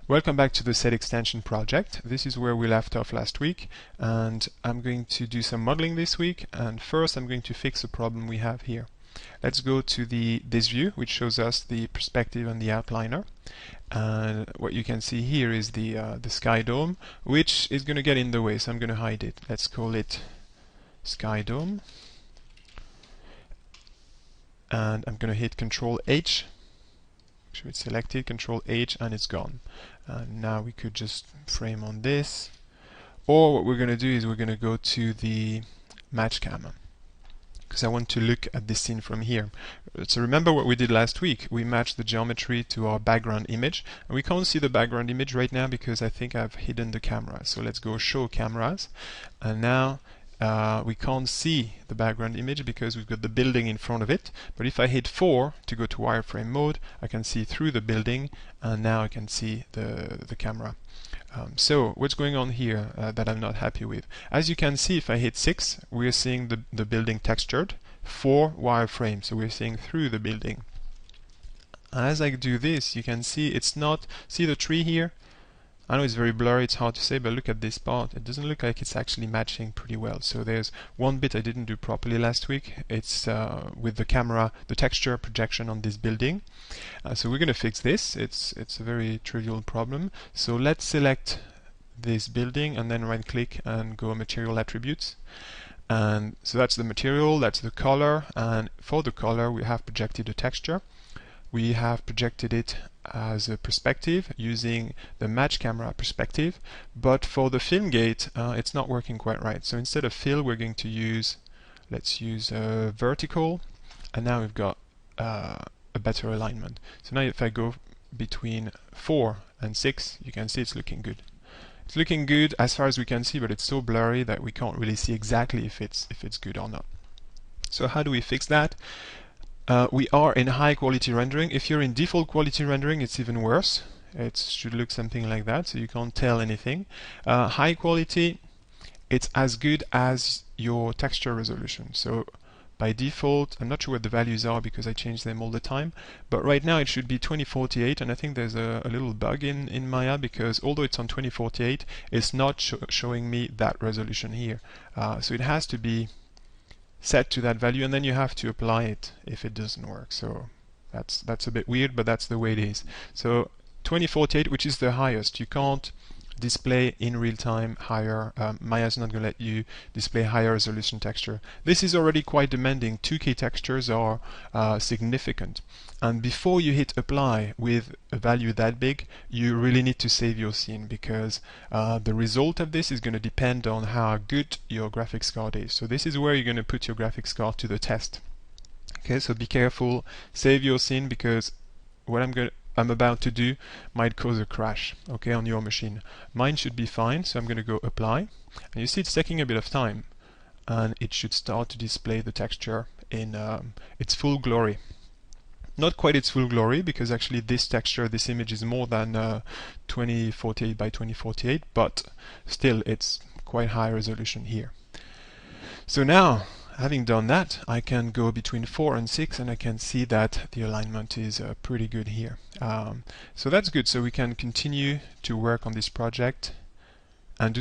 Welcome back to the Set Extension project. This is where we left off last week, and I'm going to do some modeling this week. And first I'm going to fix a problem we have here. Let's go to this view, which shows us the perspective and the outliner. And what you can see here is the sky dome, which is going to get in the way, so I'm going to hide it. Let's call it sky dome, and I'm going to hit Control H. So it's selected, Control H, and it's gone. Now we could just frame on this, or what we're going to do is we're going to go to the match camera, because I want to look at this scene from here. So remember what we did last week. We matched the geometry to our background image, and we can't see the background image right now because I think I've hidden the camera. So let's go Show Cameras, and now we can't see the background image because we've got the building in front of it. But if I hit 4 to go to wireframe mode, I can see through the building, and now I can see the camera. So what's going on here that I'm not happy with? As you can see, if I hit 6, we're seeing the building textured for wireframe, so we're seeing through the building. And as I do this, you can see it's not, see the tree here? I know it's very blurry, it's hard to say, but look at this part. It doesn't look like it's actually matching pretty well. So there's one bit I didn't do properly last week. It's with the camera, the texture projection on this building. So we're going to fix this. It's a very trivial problem. So let's select this building and then right click and go Material Attributes. And so that's the material, that's the color, and for the color we have projected a texture. We have projected it as a perspective using the match camera perspective, but for the film gate it's not working quite right. So instead of fill, we're going to use, let's use vertical, and now we've got a better alignment. So now if I go between 4 and 6, you can see it's looking good. It's looking good as far as we can see, but it's so blurry that we can't really see exactly if it's good or not. So how do we fix that? We are in high quality rendering. If you're in default quality rendering, it's even worse. It should look something like that, so you can't tell anything. High quality, it's as good as your texture resolution. So by default, I'm not sure what the values are because I change them all the time, but right now it should be 2048, and I think there's a little bug in Maya because although it's on 2048, it's not showing me that resolution here. So it has to be set to that value, and then you have to apply it if it doesn't work. So that's a bit weird, but that's the way it is. So 2048, which is the highest. You can't display in real time higher. Maya's not going to let you display higher resolution texture. This is already quite demanding. 2K textures are significant, and before you hit apply with a value that big, you really need to save your scene, because the result of this is going to depend on how good your graphics card is. So this is where you're going to put your graphics card to the test. Okay, so be careful, save your scene, because what I'm about to do might cause a crash, okay, on your machine. Mine should be fine, so I'm going to go apply, and you see it's taking a bit of time, and it should start to display the texture in its full glory. Not quite its full glory, because actually this texture, this image is more than 2048 by 2048, but still it's quite high resolution here. So now, having done that, I can go between 4 and 6, and I can see that the alignment is pretty good here. So that's good. So we can continue to work on this project